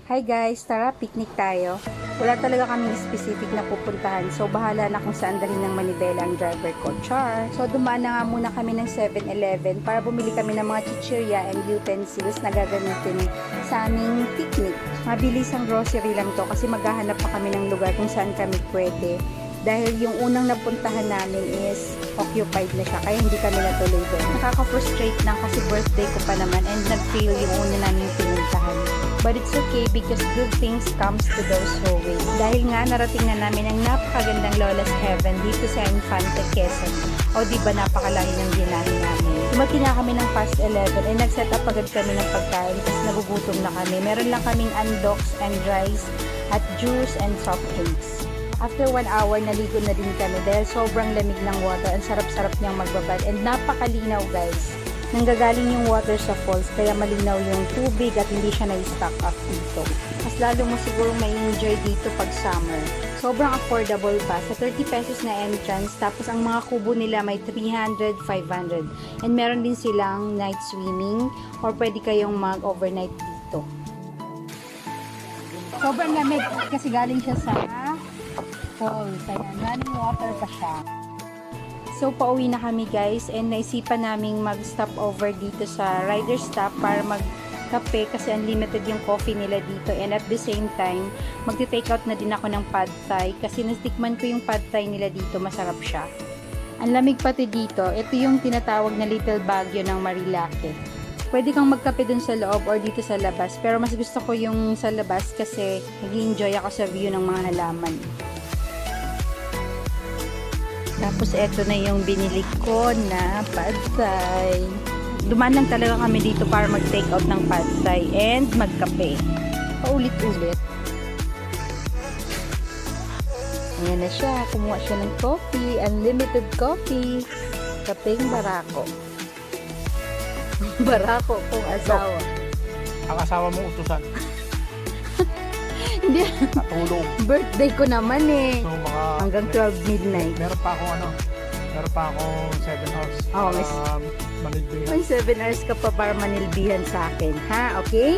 Hi guys, tara picnic tayo. Wala talaga kaming specific na pupuntahan, so bahala na kung saan dalhin ng manibela ang driver ko, char. So dumaan na nga muna kami ng 7-Eleven para bumili kami ng mga chichirya and utensils na gagamitin sa aming picnic. Mabilis ang grocery lang to kasi maghahanap pa kami ng lugar kung saan kami pwede. Dahil yung unang napuntahan namin is occupied na siya, kaya hindi kami natuloy doon. Nakaka-frustrate lang kasi birthday ko pa naman and nag-fail yung una namin pinuntahan. But it's okay because good things comes to those who wait. Dahil nga narating na namin ang napakagandang Lola's Heaven dito sa Infante Quezon. O diba napakalayo ng binahin namin. Dumating na kami ng past 11 and nag-set up agad kami ng pagkain kasi nagugutom na kami. Meron lang kaming undox and rice at juice and soft drinks. After 1 hour, naligo na din kami dahil sobrang lamig ng water. Ang sarap-sarap niyang magbabad and napakalinaw guys. Nanggagaling yung water sa falls kaya malinaw yung tubig at hindi siya na-stock up dito. Mas lalo mo siguro may enjoy dito pag summer. Sobrang affordable pa. Sa 30 pesos na entrance, tapos ang mga kubo nila may 300, 500. And meron din silang night swimming or pwede kayong mag-overnight dito. Sobrang lamig kasi galing siya sa falls. Ayan, running water pa siya. So, pauwi na kami guys and naisipan naming mag-stop over dito sa rider stop para magkape kasi unlimited yung coffee nila dito and at the same time, magti-take out na din ako ng pad thai kasi nastikman ko yung pad thai nila dito, masarap siya. Ang lamig pati dito, ito yung tinatawag na Little Baguio ng Marilake. Pwede kang magkape dun sa loob or dito sa labas pero mas gusto ko yung sa labas kasi nag-enjoy ako sa view ng mga halaman. Tapos, eto na yung binili ko na pad thai. Dumaan lang talaga kami dito para mag-take out ng pad thai and magkape. Paulit-ulit. Ayan na siya. Kumuha siya ng coffee. Unlimited coffee. Kapeng barako. Barako kung asawa. Ang asawa mong utusan. Hindi. Natulog. Birthday ko naman eh. So, mga... Hanggang 12 midnight. Meron pa akong 7 hours. Oh, miss. Manilbihan. May 7 hours ka pa para manilbihan sa akin. Ha? Okay?